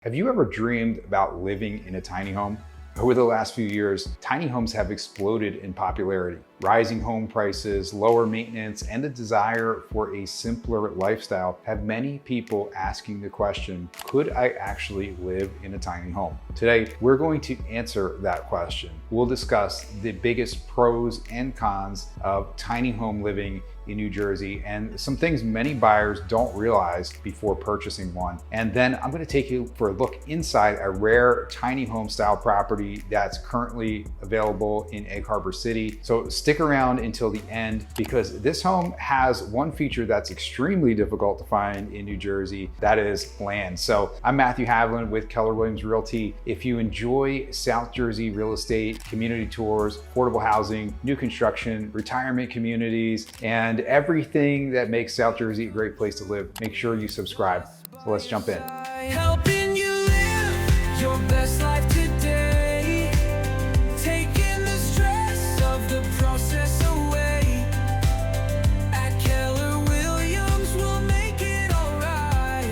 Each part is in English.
Have you ever dreamed about living in a tiny home? Over the last few years, tiny homes have exploded in popularity. Rising home prices, lower maintenance, and the desire for a simpler lifestyle have many people asking the question, could I actually live in a tiny home? Today, we're going to answer that question. We'll discuss the biggest pros and cons of tiny home living in New Jersey and some things many buyers don't realize before purchasing one. And then I'm going to take you for a look inside a rare tiny home style property that's currently available in Egg Harbor City. So stick around until the end because this home has one feature that's extremely difficult to find in New Jersey, that is land. So I'm Matthew Haviland with Keller Realty. If you enjoy South Jersey real estate, community tours, affordable housing, new construction, retirement communities, and everything that makes South Jersey a great place to live, make sure you subscribe. So let's jump in. Helping you live your best life today, taking the stress of the process away. At Keller Williams, we'll make it alright.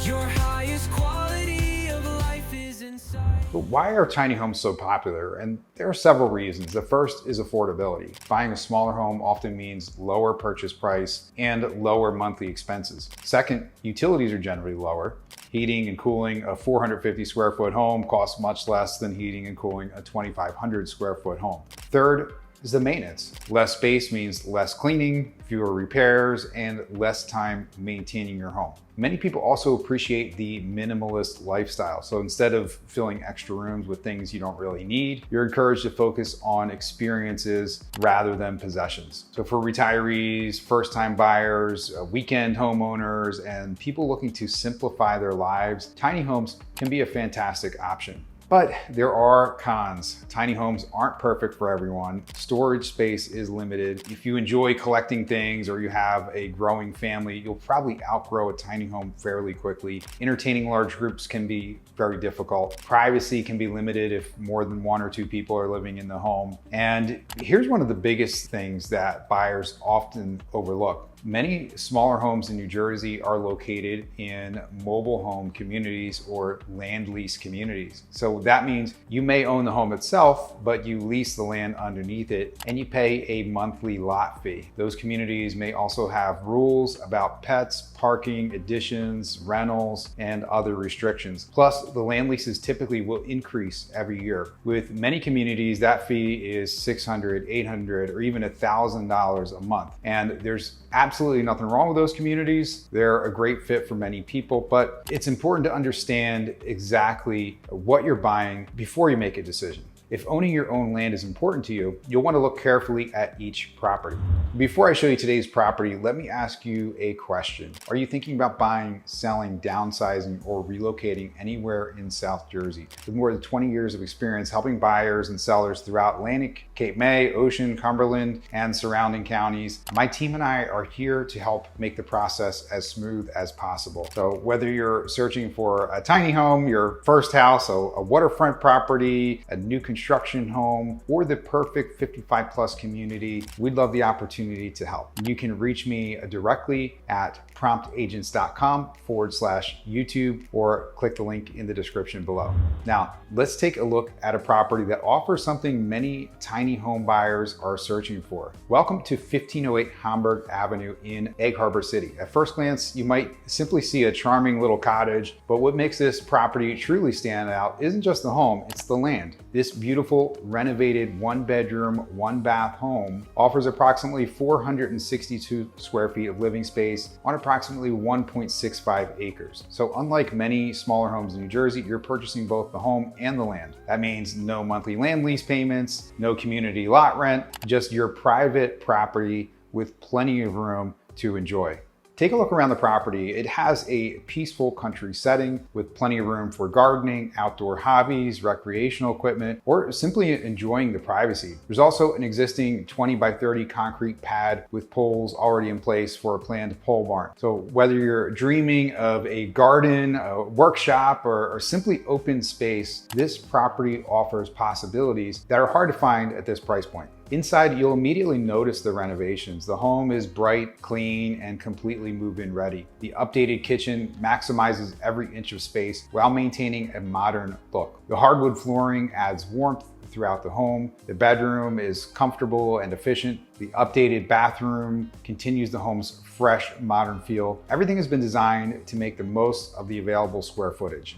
Your highest quality of life is inside. But why are tiny homes so popular? And there are several reasons. The first is affordability. Buying a smaller home often means lower purchase price and lower monthly expenses. Second, utilities are generally lower. Heating and cooling a 450 square foot home costs much less than heating and cooling a 2,500 square foot home. Third is the maintenance. Less space means less cleaning, fewer repairs, and less time maintaining your home. Many people also appreciate the minimalist lifestyle. So instead of filling extra rooms with things you don't really need, you're encouraged to focus on experiences rather than possessions. So for retirees, first-time buyers, weekend homeowners, and people looking to simplify their lives, tiny homes can be a fantastic option. But there are cons. Tiny homes aren't perfect for everyone. Storage space is limited. If you enjoy collecting things or you have a growing family, you'll probably outgrow a tiny home fairly quickly. Entertaining large groups can be very difficult. Privacy can be limited if more than one or two people are living in the home. And here's one of the biggest things that buyers often overlook. Many smaller homes in New Jersey are located in mobile home communities or land lease communities. So that means you may own the home itself, but you lease the land underneath it and you pay a monthly lot fee. Those communities may also have rules about pets, parking, additions, rentals, and other restrictions. Plus, the land leases typically will increase every year. With many communities, that fee is $600, $800, or even $1,000 a month. And there's absolutely nothing wrong with those communities. They're a great fit for many people, but it's important to understand exactly what you're buying before you make a decision. If owning your own land is important to you, you'll want to look carefully at each property. Before I show you today's property, let me ask you a question. Are you thinking about buying, selling, downsizing, or relocating anywhere in South Jersey? With more than 20 years of experience helping buyers and sellers throughout Atlantic, Cape May, Ocean, Cumberland, and surrounding counties, my team and I are here to help make the process as smooth as possible. So whether you're searching for a tiny home, your first house, a waterfront property, a new construction home, or the perfect 55 plus community, we'd love the opportunity to help. You can reach me directly at promptagents.com/YouTube or click the link in the description below. Now, let's take a look at a property that offers something many tiny home buyers are searching for. Welcome to 1508 Hamburg Avenue in Egg Harbor City. At first glance, you might simply see a charming little cottage, but what makes this property truly stand out isn't just the home, it's the land. This beautiful renovated one bedroom, one bath home offers approximately 462 square feet of living space on approximately 1.65 acres. So unlike many smaller homes in New Jersey, you're purchasing both the home and the land. That means no monthly land lease payments, no community lot rent, just your private property with plenty of room to enjoy. Take a look around the property. It has a peaceful country setting with plenty of room for gardening, outdoor hobbies, recreational equipment, or simply enjoying the privacy. There's also an existing 20 by 30 concrete pad with poles already in place for a planned pole barn. So whether you're dreaming of a garden, a workshop, or simply open space, this property offers possibilities that are hard to find at this price point. Inside, you'll immediately notice the renovations. The home is bright, clean, and completely move-in ready. The updated kitchen maximizes every inch of space while maintaining a modern look. The hardwood flooring adds warmth throughout the home. The bedroom is comfortable and efficient. The updated bathroom continues the home's fresh, modern feel. Everything has been designed to make the most of the available square footage.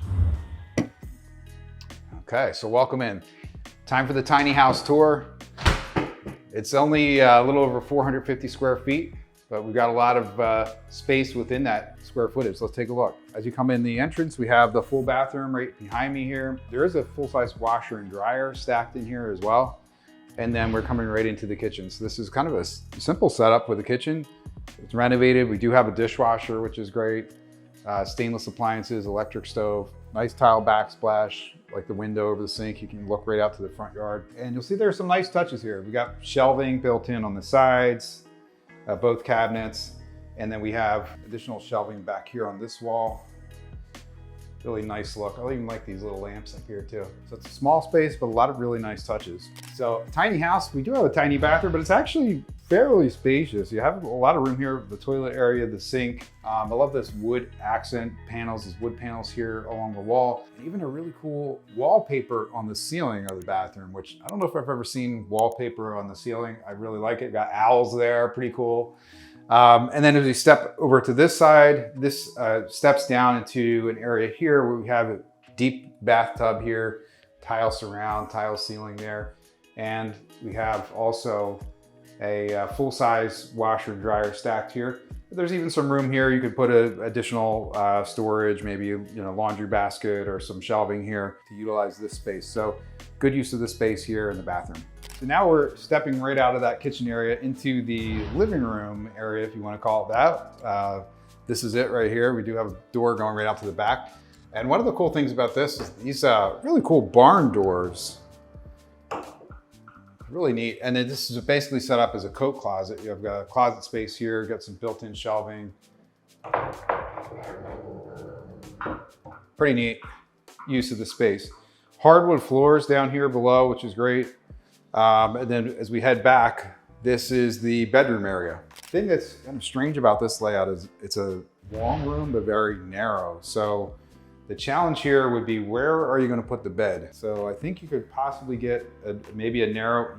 Okay, so welcome in. Time for the tiny house tour. It's only a little over 450 square feet, but we've got a lot of space within that square footage. Let's take a look. As you come in the entrance, we have the full bathroom right behind me here. There is a full-size washer and dryer stacked in here as well. And then we're coming right into the kitchen. So this is kind of a simple setup with the kitchen. It's renovated. We do have a dishwasher, which is great. Stainless appliances, electric stove, nice tile backsplash, like the window over the sink. You can look right out to the front yard. And you'll see there's some nice touches here. We got shelving built in on the sides, both cabinets. And then we have additional shelving back here on this wall. Really nice look. I even like these little lamps up here too. So it's a small space, but a lot of really nice touches. So tiny house, we do have a tiny bathroom, but it's actually fairly spacious. You have a lot of room here, the toilet area, the sink. I love this wood accent panels, these wood panels here along the wall, and even a really cool wallpaper on the ceiling of the bathroom, which I don't know if I've ever seen wallpaper on the ceiling. I really like it. Got owls there, pretty cool. And then as we step over to this side, this steps down into an area here where we have a deep bathtub here, tile surround, tile ceiling there. And we have also a full-size washer and dryer stacked here. There's even some room here. You could put additional storage, maybe laundry basket or some shelving here to utilize this space. So good use of the space here in the bathroom. So now we're stepping right out of that kitchen area into the living room area, if you want to call it that. This is it right here. We do have a door going right out to the back. And one of the cool things about this is these really cool barn doors. Really neat. And then this is basically set up as a coat closet. You've got a closet space here, got some built-in shelving. Pretty neat use of the space. Hardwood floors down here below, which is great. And then as we head back, this is the bedroom area. The thing that's kind of strange about this layout is it's a long room, but very narrow. So the challenge here would be, where are you going to put the bed? So I think you could possibly get maybe a narrow,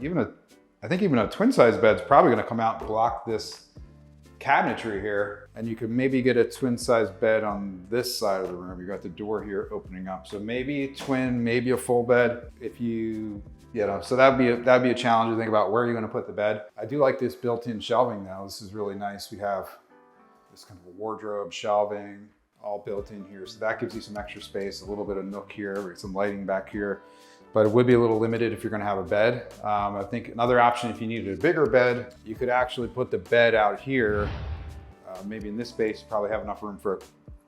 I think even a twin size bed's probably going to come out and block this cabinetry here. And you could maybe get a twin size bed on this side of the room. You got the door here opening up. So maybe a twin, maybe a full bed if so that'd be a challenge to think about where you're going to put the bed. I do like this built-in shelving though. This is really nice. We have this kind of a wardrobe, shelving, all built in here. So that gives you some extra space, a little bit of nook here, some lighting back here, but it would be a little limited if you're going to have a bed. I think another option, if you needed a bigger bed, you could actually put the bed out here. Maybe in this space, you probably have enough room for a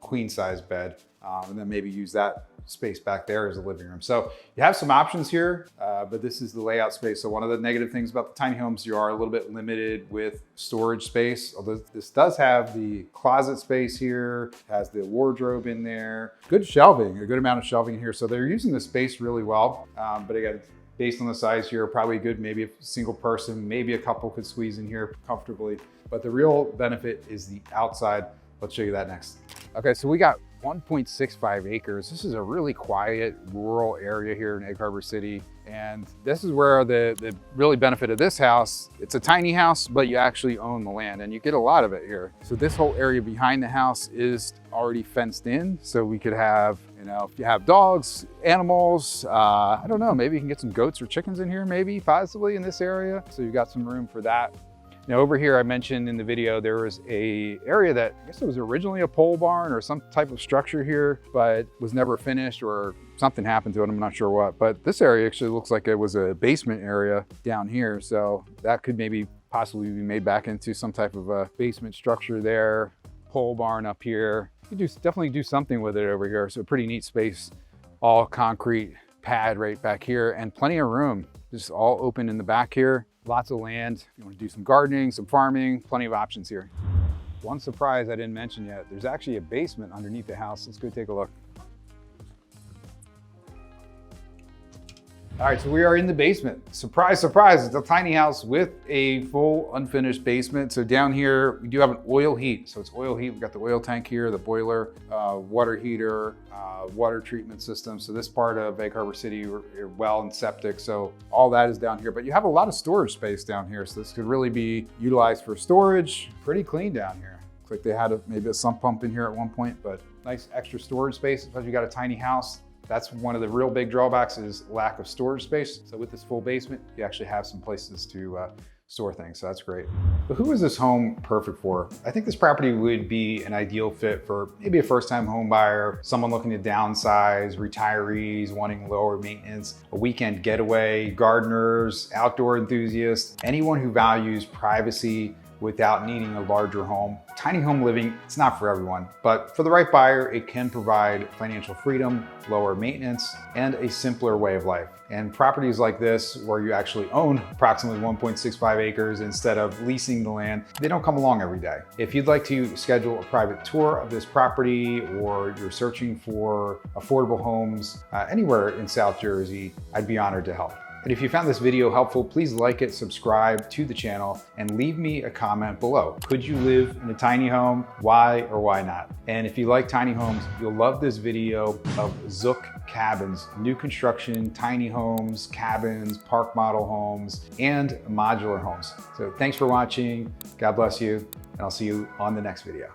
queen size bed, and then maybe use that space back there as a living room. So you have some options here, but this is the layout space. So one of the negative things about the tiny homes, you are a little bit limited with storage space. Although this does have the closet space here, has the wardrobe in there, good shelving, a good amount of shelving in here. So they're using the space really well. But again, based on the size here, probably good, maybe a single person, maybe a couple could squeeze in here comfortably. But the real benefit is the outside. Let's show you that next. Okay, so we got 1.65 acres. This is a really quiet rural area here in Egg Harbor City. And this is where the really benefit of this house, it's a tiny house, but you actually own the land and you get a lot of it here. So this whole area behind the house is already fenced in. So we could have, if you have dogs, animals, I don't know, maybe you can get some goats or chickens in here, maybe possibly in this area. So you've got some room for that. Now over here, I mentioned in the video, there was a area that I guess it was originally a pole barn or some type of structure here, but was never finished or something happened to it. I'm not sure what, but this area actually looks like it was a basement area down here. So that could maybe possibly be made back into some type of a basement structure there. Pole barn up here. You could definitely do something with it over here. So pretty neat space, all concrete pad right back here and plenty of room, just all open in the back here. Lots of land. If you want to do some gardening, some farming, plenty of options here. One surprise I didn't mention yet, there's actually a basement underneath the house. Let's go take a look. All right, so we are in the basement. Surprise, surprise, it's a tiny house with a full unfinished basement. So down here, we do have an oil heat. So it's oil heat, we've got the oil tank here, the boiler, water heater, water treatment system. So this part of Egg Harbor City, we're well and septic. So all that is down here, but you have a lot of storage space down here. So this could really be utilized for storage. Pretty clean down here. Looks like they had maybe a sump pump in here at one point, but nice extra storage space because you got a tiny house. That's one of the real big drawbacks is lack of storage space. So with this full basement, you actually have some places to store things, so that's great. But who is this home perfect for? I think this property would be an ideal fit for maybe a first-time home buyer, someone looking to downsize, retirees wanting lower maintenance, a weekend getaway, gardeners, outdoor enthusiasts, anyone who values privacy without needing a larger home. Tiny home living, it's not for everyone, but for the right buyer, it can provide financial freedom, lower maintenance, and a simpler way of life. And properties like this, where you actually own approximately 1.65 acres instead of leasing the land, they don't come along every day. If you'd like to schedule a private tour of this property, or you're searching for affordable homes anywhere in South Jersey, I'd be honored to help. And if you found this video helpful, please like it, subscribe to the channel, and leave me a comment below. Could you live in a tiny home? Why or why not? And if you like tiny homes, you'll love this video of Zook Cabins, new construction, tiny homes, cabins, park model homes, and modular homes. So thanks for watching. God bless you, and I'll see you on the next video.